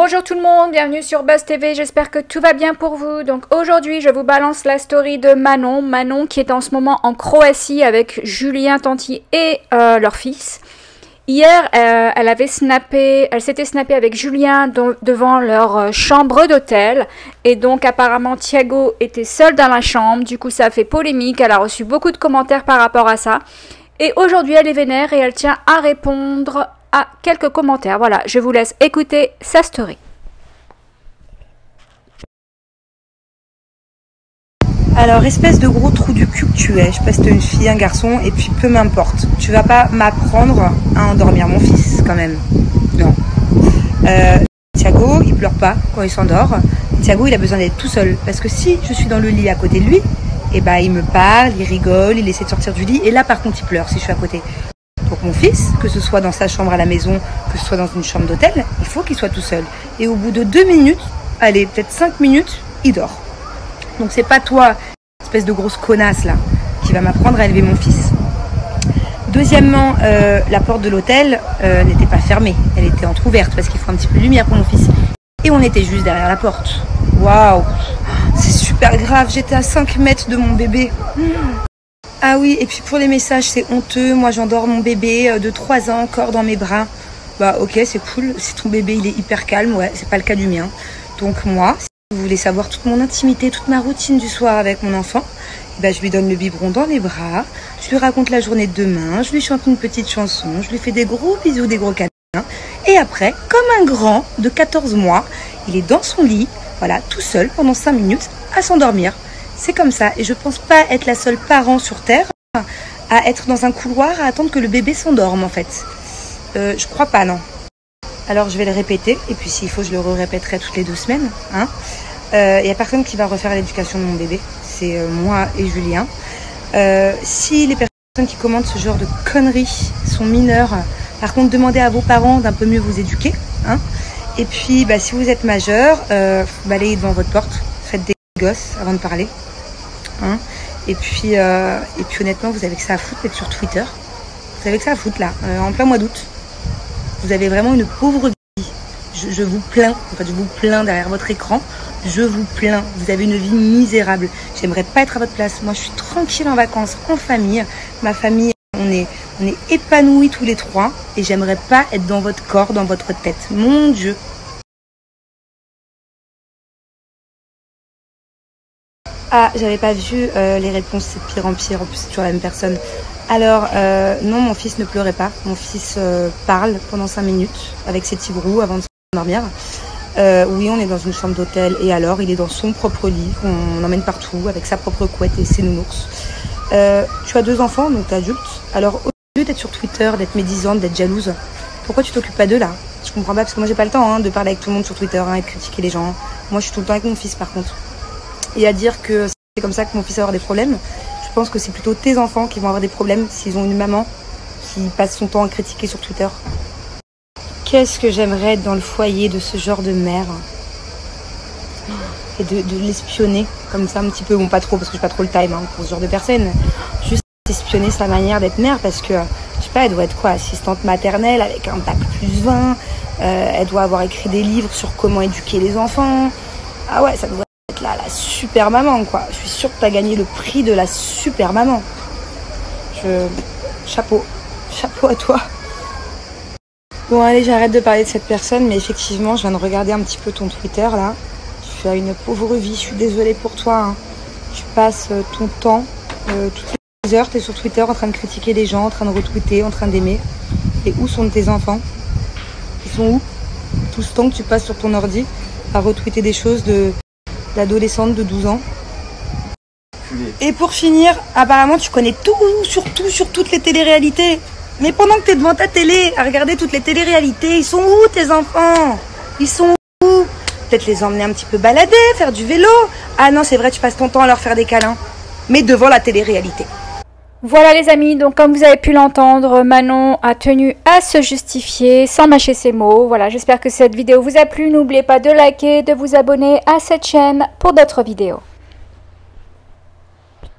Bonjour tout le monde, bienvenue sur Buzz TV, j'espère que tout va bien pour vous. Donc aujourd'hui je vous balance la story de Manon. Manon qui est en ce moment en Croatie avec Julien Tanti et leur fils. Hier elle s'était snappée avec Julien devant leur chambre d'hôtel. Et donc apparemment Thiago était seul dans la chambre, du coup ça a fait polémique, elle a reçu beaucoup de commentaires par rapport à ça. Et aujourd'hui elle est vénère et elle tient à répondre à quelques commentaires. Voilà, je vous laisse écouter sa story. Alors, espèce de gros trou du cul que tu es, je sais pas si t'es une fille, un garçon, et puis peu m'importe. Tu vas pas m'apprendre à endormir mon fils, quand même. Non. Thiago, il pleure pas quand il s'endort. Thiago, il a besoin d'être tout seul. Parce que si je suis dans le lit à côté de lui, eh ben, il me parle, il rigole, il essaie de sortir du lit, et là, par contre, il pleure si je suis à côté. Donc mon fils, que ce soit dans sa chambre à la maison, que ce soit dans une chambre d'hôtel, il faut qu'il soit tout seul. Et au bout de 2 minutes, allez, peut-être 5 minutes, il dort. Donc c'est pas toi, espèce de grosse connasse là, qui va m'apprendre à élever mon fils. Deuxièmement, la porte de l'hôtel n'était pas fermée, elle était entrouverte parce qu'il faut un petit peu de lumière pour mon fils. Et on était juste derrière la porte. Waouh, c'est super grave, j'étais à 5 mètres de mon bébé. Ah oui, et puis pour les messages, c'est honteux. Moi, j'endors mon bébé de 3 ans encore dans mes bras. Bah ok, c'est cool. Si ton bébé, il est hyper calme, ouais, c'est pas le cas du mien. Donc moi, si vous voulez savoir toute mon intimité, toute ma routine du soir avec mon enfant, bah, je lui donne le biberon dans les bras, je lui raconte la journée de demain, je lui chante une petite chanson, je lui fais des gros bisous, des gros câlins. Et après, comme un grand de 14 mois, il est dans son lit, voilà, tout seul pendant 5 minutes à s'endormir. C'est comme ça, et je pense pas être la seule parent sur Terre à être dans un couloir à attendre que le bébé s'endorme en fait. Je crois pas, non. Alors je vais le répéter, et puis s'il faut je le répéterai toutes les 2 semaines. Hein. Y a personne qui va refaire l'éducation de mon bébé, c'est moi et Julien. Si les personnes qui commentent ce genre de conneries sont mineures, par contre demandez à vos parents d'un peu mieux vous éduquer. Hein. Et puis bah, si vous êtes majeur, balayez devant votre porte, faites des gosses avant de parler. Hein. Et puis honnêtement, vous avez que ça à foutre d'être sur Twitter. Vous avez que ça à foutre là, en plein mois d'août. Vous avez vraiment une pauvre vie. Je vous plains, en fait, je vous plains derrière votre écran. Je vous plains. Vous avez une vie misérable. J'aimerais pas être à votre place. Moi, je suis tranquille en vacances, en famille. Ma famille, on est épanouis tous les 3. Et j'aimerais pas être dans votre corps, dans votre tête. Mon Dieu. Ah, j'avais pas vu les réponses, c'est de pire en pire, en plus c'est toujours la même personne. Alors, non, mon fils ne pleurait pas. Mon fils parle pendant 5 minutes avec ses petits brous avant de s'endormir. Oui, on est dans une chambre d'hôtel et alors, il est dans son propre lit, qu'on emmène partout avec sa propre couette et ses nounours. Tu as 2 enfants, donc t'es adulte. Alors, au lieu d'être sur Twitter, d'être médisante, d'être jalouse, pourquoi tu t'occupes pas d'eux là? Je comprends pas, parce que moi j'ai pas le temps hein, de parler avec tout le monde sur Twitter hein, et de critiquer les gens. Moi, je suis tout le temps avec mon fils par contre. Et à dire que c'est comme ça que mon fils va avoir des problèmes, je pense que c'est plutôt tes enfants qui vont avoir des problèmes s'ils ont une maman qui passe son temps à critiquer sur Twitter. Qu'est-ce que j'aimerais être dans le foyer de ce genre de mère et de l'espionner comme ça un petit peu, bon pas trop parce que j'ai pas trop le time hein, pour ce genre de personnes, juste espionner sa manière d'être mère parce que je sais pas, elle doit être quoi, assistante maternelle avec un bac +20, elle doit avoir écrit des livres sur comment éduquer les enfants. Ah ouais, ça doit être là la super maman quoi. Je suis sûre que t'as gagné le prix de la super maman. Chapeau à toi. Bon allez, j'arrête de parler de cette personne, mais effectivement je viens de regarder un petit peu ton Twitter là. Tu as une pauvre vie, je suis désolée pour toi hein. Tu passes ton temps, toutes les heures t'es sur Twitter en train de critiquer les gens, en train de retweeter, en train d'aimer. Et où sont tes enfants? Ils sont où? Tout ce temps que tu passes sur ton ordi à retweeter des choses d'adolescente de 12 ans. Et pour finir, apparemment tu connais tout sur toutes les téléréalités. Mais pendant que t'es devant ta télé à regarder toutes les téléréalités, ils sont où tes enfants? Ils sont où? Peut-être les emmener un petit peu balader, faire du vélo. Ah non, c'est vrai, tu passes ton temps à leur faire des câlins. Mais devant la télé-réalité. Voilà les amis, donc comme vous avez pu l'entendre, Manon a tenu à se justifier sans mâcher ses mots. Voilà, j'espère que cette vidéo vous a plu. N'oubliez pas de liker, de vous abonner à cette chaîne pour d'autres vidéos.